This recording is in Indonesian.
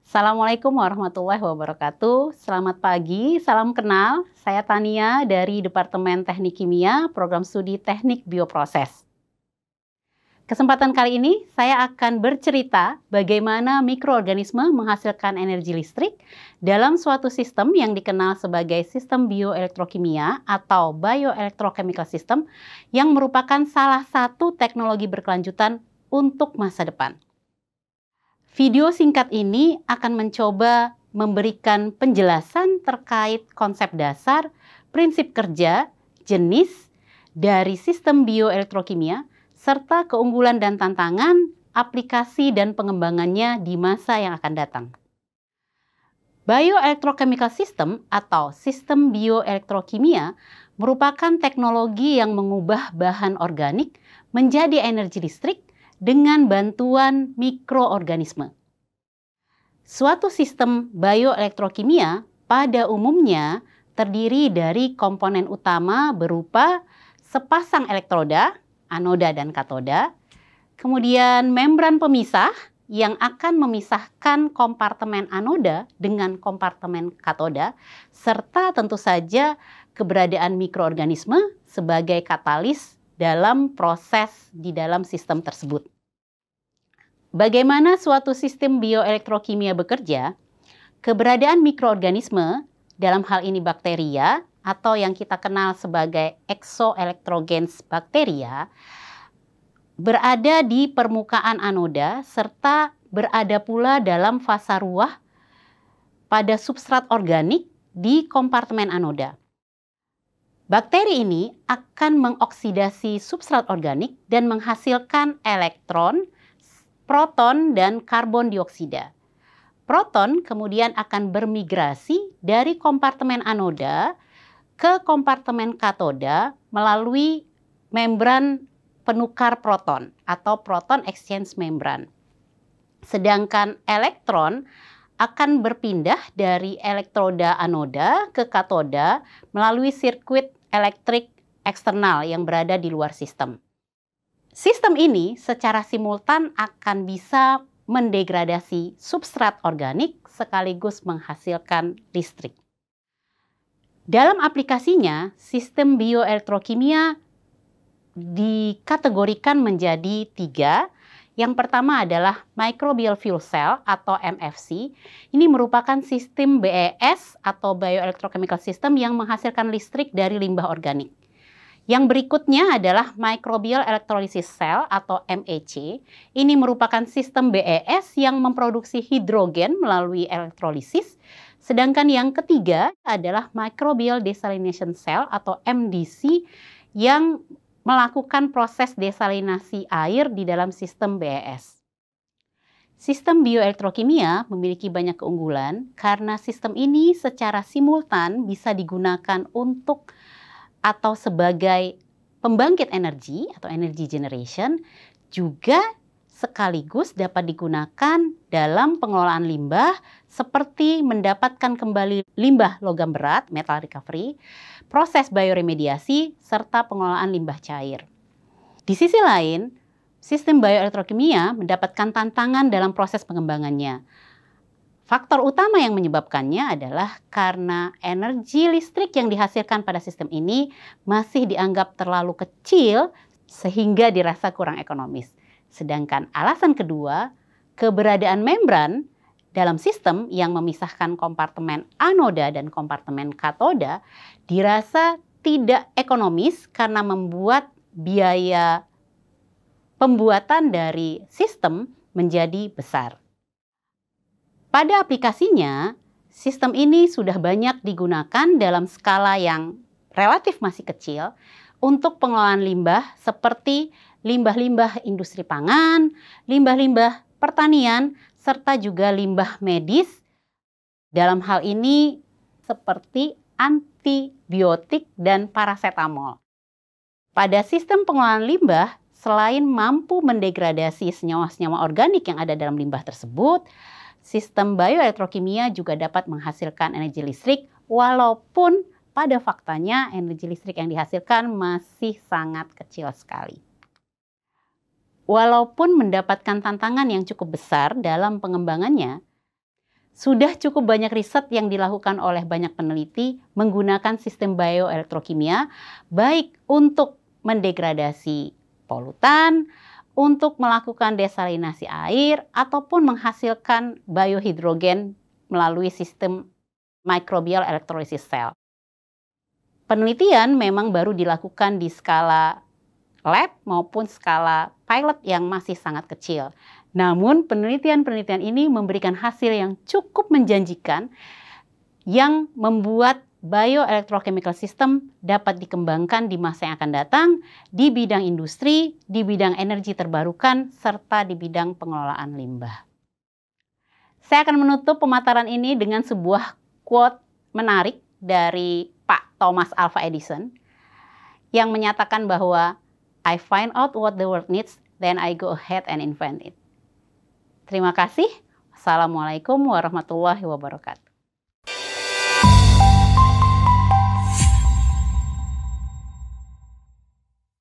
Assalamualaikum warahmatullahi wabarakatuh. Selamat pagi, salam kenal. Saya Tania dari Departemen Teknik Kimia, Program Studi Teknik Bioproses. Kesempatan kali ini saya akan bercerita bagaimana mikroorganisme menghasilkan energi listrik dalam suatu sistem yang dikenal sebagai sistem bioelektrokimia atau bioelectrochemical system yang merupakan salah satu teknologi berkelanjutan untuk masa depan. Video singkat ini akan mencoba memberikan penjelasan terkait konsep dasar, prinsip kerja, jenis dari sistem bioelektrokimia, serta keunggulan dan tantangan, aplikasi dan pengembangannya di masa yang akan datang. Bioelectrochemical system atau sistem bioelektrokimia merupakan teknologi yang mengubah bahan organik menjadi energi listrik dengan bantuan mikroorganisme. Suatu sistem bioelektrokimia pada umumnya terdiri dari komponen utama berupa sepasang elektroda, anoda dan katoda, kemudian membran pemisah yang akan memisahkan kompartemen anoda dengan kompartemen katoda, serta tentu saja keberadaan mikroorganisme sebagai katalis dalam proses di dalam sistem tersebut. Bagaimana suatu sistem bioelektrokimia bekerja? Keberadaan mikroorganisme, dalam hal ini bakteria, atau yang kita kenal sebagai exoelectrogens bakteria, berada di permukaan anoda serta berada pula dalam fasa ruah pada substrat organik di kompartemen anoda. Bakteri ini akan mengoksidasi substrat organik dan menghasilkan elektron, proton, dan karbon dioksida. Proton kemudian akan bermigrasi dari kompartemen anoda ke kompartemen katoda melalui membran penukar proton atau proton exchange membran. Sedangkan elektron akan berpindah dari elektroda anoda ke katoda melalui sirkuit elektrik eksternal yang berada di luar sistem. Sistem ini secara simultan akan bisa mendegradasi substrat organik sekaligus menghasilkan listrik. Dalam aplikasinya, sistem bioelektrokimia dikategorikan menjadi 3. Yang pertama adalah microbial fuel cell atau MFC. Ini merupakan sistem BES atau bioelectrochemical system yang menghasilkan listrik dari limbah organik. Yang berikutnya adalah microbial electrolysis cell atau MEC. Ini merupakan sistem BES yang memproduksi hidrogen melalui elektrolisis. Sedangkan yang ketiga adalah microbial desalination cell atau MDC yang melakukan proses desalinasi air di dalam sistem BES. Sistem bioelektrokimia memiliki banyak keunggulan karena sistem ini secara simultan bisa digunakan untuk atau sebagai pembangkit energi atau energy generation, juga sekaligus dapat digunakan dalam pengelolaan limbah seperti mendapatkan kembali limbah logam berat, metal recovery, proses bioremediasi, serta pengelolaan limbah cair. Di sisi lain, sistem bioelektrokimia mendapatkan tantangan dalam proses pengembangannya. Faktor utama yang menyebabkannya adalah karena energi listrik yang dihasilkan pada sistem ini masih dianggap terlalu kecil sehingga dirasa kurang ekonomis. Sedangkan alasan kedua, keberadaan membran dalam sistem yang memisahkan kompartemen anoda dan kompartemen katoda dirasa tidak ekonomis karena membuat biaya pembuatan dari sistem menjadi besar. Pada aplikasinya, sistem ini sudah banyak digunakan dalam skala yang relatif masih kecil untuk pengelolaan limbah seperti limbah-limbah industri pangan, limbah-limbah pertanian, serta juga limbah medis. Dalam hal ini seperti antibiotik dan parasetamol. Pada sistem pengelolaan limbah, selain mampu mendegradasi senyawa-senyawa organik yang ada dalam limbah tersebut, sistem bioelektrokimia juga dapat menghasilkan energi listrik walaupun pada faktanya energi listrik yang dihasilkan masih sangat kecil sekali. Walaupun mendapatkan tantangan yang cukup besar dalam pengembangannya, Sudah cukup banyak riset yang dilakukan oleh banyak peneliti menggunakan sistem bioelektrokimia, baik untuk mendegradasi polutan, untuk melakukan desalinasi air, ataupun menghasilkan biohidrogen melalui sistem microbial electrolysis cell. Penelitian memang baru dilakukan di skala lab maupun skala pilot yang masih sangat kecil. Namun penelitian-penelitian ini memberikan hasil yang cukup menjanjikan yang membuat bioelectrochemical system dapat dikembangkan di masa yang akan datang di bidang industri, di bidang energi terbarukan, serta di bidang pengelolaan limbah. Saya akan menutup pemaparan ini dengan sebuah quote menarik dari Pak Thomas Alva Edison yang menyatakan bahwa I find out what the world needs, then I go ahead and invent it. Terima kasih. Assalamualaikum warahmatullahi wabarakatuh.